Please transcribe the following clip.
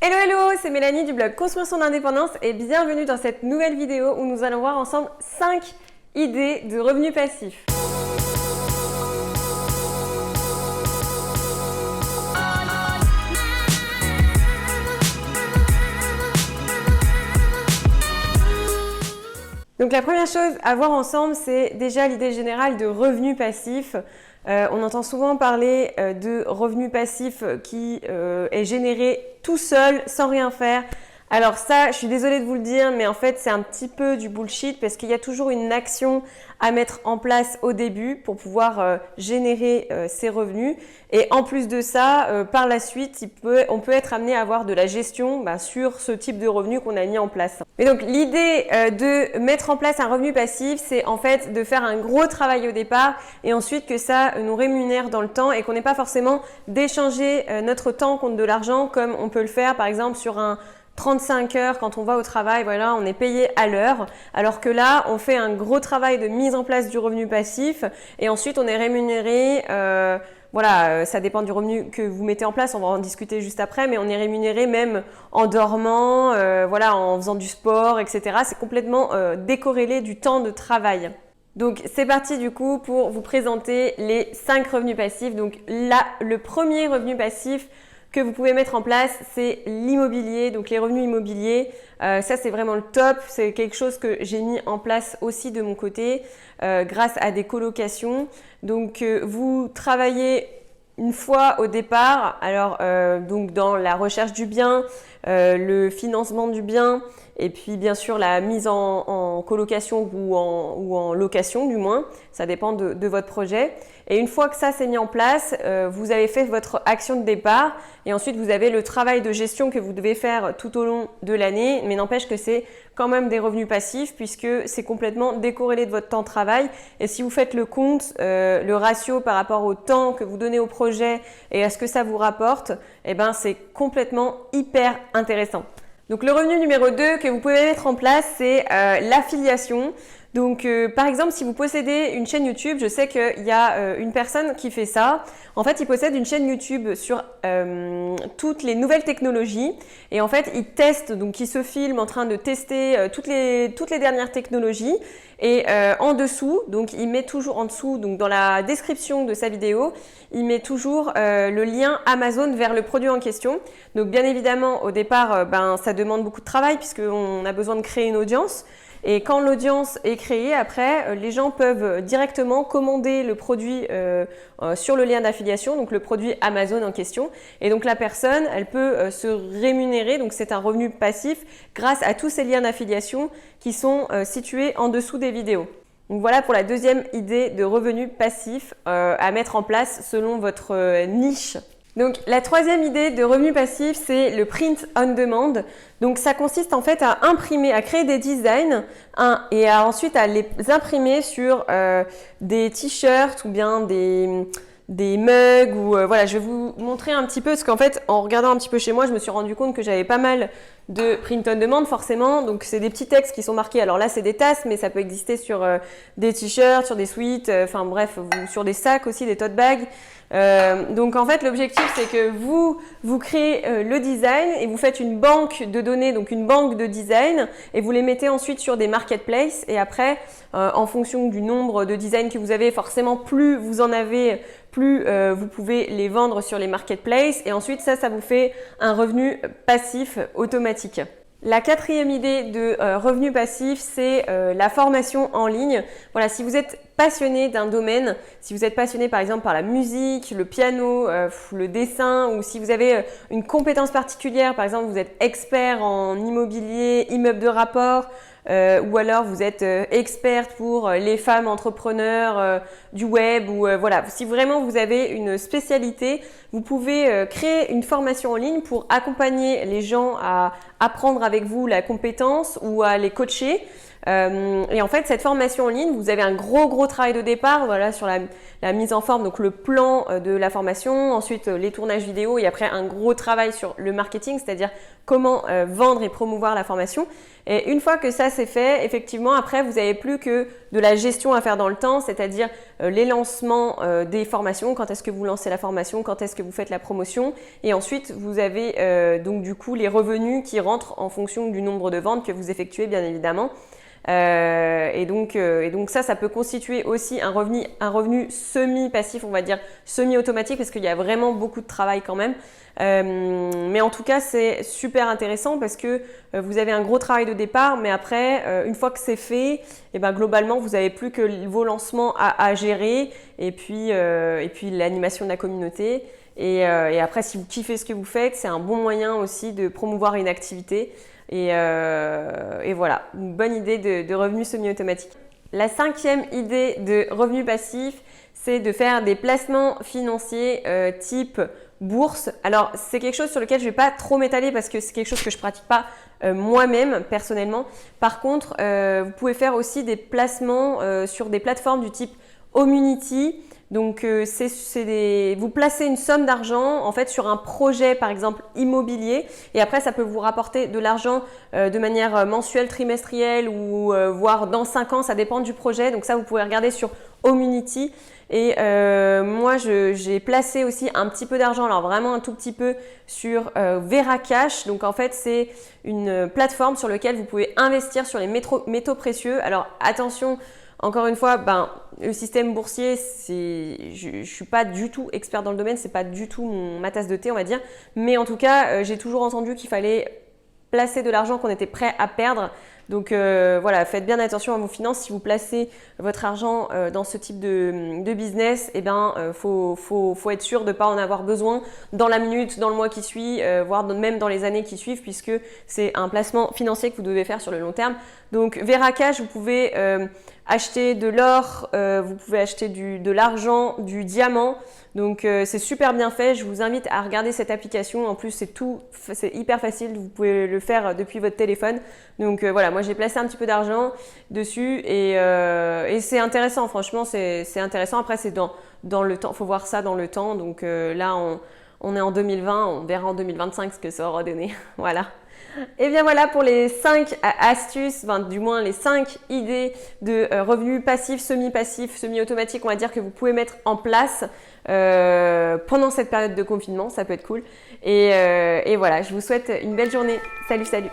Hello hello, c'est Mélanie du blog Construire son indépendance et bienvenue dans cette nouvelle vidéo où nous allons voir ensemble 5 idées de revenus passifs. Donc la première chose à voir ensemble, c'est déjà l'idée générale de revenus passifs. On entend souvent parler de revenus passifs qui est généré tout seul, sans rien faire. Alors ça, je suis désolée de vous le dire, mais en fait, c'est un petit peu du bullshit parce qu'il y a toujours une action à mettre en place au début pour pouvoir générer ces revenus. Et en plus de ça, par la suite, on peut être amené à avoir de la gestion sur ce type de revenus qu'on a mis en place. Et donc, l'idée de mettre en place un revenu passif, c'est en fait de faire un gros travail au départ et ensuite que ça nous rémunère dans le temps et qu'on n'ait pas forcément d'échanger notre temps contre de l'argent comme on peut le faire par exemple sur un 35 heures quand on va au travail, voilà, on est payé à l'heure, alors que là, on fait un gros travail de mise en place du revenu passif et ensuite on est rémunéré, ça dépend du revenu que vous mettez en place, on va en discuter juste après, mais on est rémunéré même en dormant, en faisant du sport, etc. C'est complètement décorrélé du temps de travail. Donc c'est parti du coup pour vous présenter les 5 revenus passifs. Donc là, le premier revenu passif que vous pouvez mettre en place, c'est l'immobilier, donc les revenus immobiliers. Ça, c'est vraiment le top. C'est quelque chose que j'ai mis en place aussi de mon côté grâce à des colocations. Donc, vous travaillez une fois au départ, alors donc dans la recherche du bien, le financement du bien et puis bien sûr la mise en colocation ou en location du moins, ça dépend de votre projet. Et une fois que ça s'est mis en place, vous avez fait votre action de départ et ensuite vous avez le travail de gestion que vous devez faire tout au long de l'année, mais n'empêche que c'est quand même des revenus passifs puisque c'est complètement décorrélé de votre temps de travail. Et si vous faites le compte, le ratio par rapport au temps que vous donnez au projet et à ce que ça vous rapporte, eh ben c'est complètement hyper intéressant. Donc le revenu numéro 2 que vous pouvez mettre en place, c'est l'affiliation. Donc par exemple, si vous possédez une chaîne YouTube, je sais qu'il y a une personne qui fait ça. En fait, il possède une chaîne YouTube sur toutes les nouvelles technologies et en fait, il teste, donc il se filme en train de tester toutes les dernières technologies et en dessous, donc il met toujours en dessous, donc dans la description de sa vidéo, il met toujours le lien Amazon vers le produit en question. Donc bien évidemment, au départ, ça demande beaucoup de travail puisqu'on a besoin de créer une audience. Et quand l'audience est créée, après, les gens peuvent directement commander le produit sur le lien d'affiliation, donc le produit Amazon en question. Et donc la personne, elle peut se rémunérer, donc c'est un revenu passif grâce à tous ces liens d'affiliation qui sont situés en dessous des vidéos. Donc voilà pour la deuxième idée de revenu passif à mettre en place selon votre niche. Donc la troisième idée de revenu passif, c'est le print on demand. Donc ça consiste en fait à imprimer, à créer des designs et ensuite à les imprimer sur des t-shirts ou bien des mugs ou je vais vous montrer un petit peu parce qu'en fait en regardant un petit peu chez moi, je me suis rendu compte que j'avais pas mal de print on demand forcément. Donc c'est des petits textes qui sont marqués. Alors là c'est des tasses, mais ça peut exister sur des t-shirts, sur des sweats, sur des sacs aussi, des tote bags. Donc en fait l'objectif c'est que vous créez le design et vous faites une banque de données, donc une banque de design et vous les mettez ensuite sur des marketplaces et après en fonction du nombre de designs que vous avez, forcément plus vous en avez, plus vous pouvez les vendre sur les marketplaces et ensuite ça vous fait un revenu passif automatique. La quatrième idée de revenu passif, c'est la formation en ligne. Voilà, si vous êtes passionné d'un domaine, si vous êtes passionné par exemple par la musique, le piano, le dessin ou si vous avez une compétence particulière, par exemple vous êtes expert en immobilier, immeuble de rapport, ou alors vous êtes experte pour les femmes entrepreneurs du web ou si vraiment vous avez une spécialité, vous pouvez créer une formation en ligne pour accompagner les gens à apprendre avec vous la compétence ou à les coacher. Et en fait, cette formation en ligne, vous avez un gros travail de départ, sur la mise en forme, donc le plan de la formation, ensuite les tournages vidéo et après un gros travail sur le marketing, c'est-à-dire comment vendre et promouvoir la formation. Et une fois que ça c'est fait, effectivement, après, vous n'avez plus que de la gestion à faire dans le temps, c'est-à-dire les lancements des formations, quand est-ce que vous lancez la formation, quand est-ce que vous faites la promotion. Et ensuite, vous avez donc du coup les revenus qui rentrent en fonction du nombre de ventes que vous effectuez, bien évidemment. Et donc ça peut constituer aussi un revenu semi-passif, on va dire semi-automatique, parce qu'il y a vraiment beaucoup de travail quand même. Mais en tout cas, c'est super intéressant parce que vous avez un gros travail de départ, mais après, une fois que c'est fait, et ben, globalement, vous n'avez plus que vos lancements à gérer et puis l'animation de la communauté. Et après, si vous kiffez ce que vous faites, c'est un bon moyen aussi de promouvoir une activité. Et voilà, une bonne idée de revenus semi-automatiques. La 5e idée de revenus passifs, c'est de faire des placements financiers type bourse. Alors, c'est quelque chose sur lequel je ne vais pas trop m'étaler parce que c'est quelque chose que je ne pratique pas moi-même personnellement. Par contre, vous pouvez faire aussi des placements sur des plateformes du type Homunity. Donc, vous placez une somme d'argent en fait sur un projet par exemple immobilier et après ça peut vous rapporter de l'argent de manière mensuelle, trimestrielle ou voire dans 5 ans, ça dépend du projet. Donc ça, vous pouvez regarder sur Homunity. Et moi, j'ai placé aussi un petit peu d'argent, alors vraiment un tout petit peu sur Veracash. Donc en fait, c'est une plateforme sur laquelle vous pouvez investir sur les métaux précieux. Alors attention, encore une fois, le système boursier, je suis pas du tout expert dans le domaine, c'est pas du tout ma tasse de thé, on va dire. Mais en tout cas, j'ai toujours entendu qu'il fallait placer de l'argent qu'on était prêt à perdre. Donc voilà, faites bien attention à vos finances. Si vous placez votre argent dans ce type de business, eh bien, faut être sûr de ne pas en avoir besoin dans la minute, dans le mois qui suit, voire même dans les années qui suivent, puisque c'est un placement financier que vous devez faire sur le long terme. Donc Veracash, vous pouvez acheter de l'or, vous pouvez acheter de l'argent, du diamant. Donc c'est super bien fait, je vous invite à regarder cette application. En plus c'est hyper facile, vous pouvez le faire depuis votre téléphone. Donc voilà, moi j'ai placé un petit peu d'argent dessus et c'est intéressant, franchement c'est intéressant. Après c'est dans le temps, il faut voir ça dans le temps. Donc là on est en 2020, on verra en 2025 ce que ça aura donné. Voilà. Et bien voilà pour les 5 astuces, du moins les 5 idées de revenus passifs, semi-passifs, semi-automatiques, on va dire, que vous pouvez mettre en place pendant cette période de confinement, ça peut être cool. Et voilà, je vous souhaite une belle journée. Salut, salut!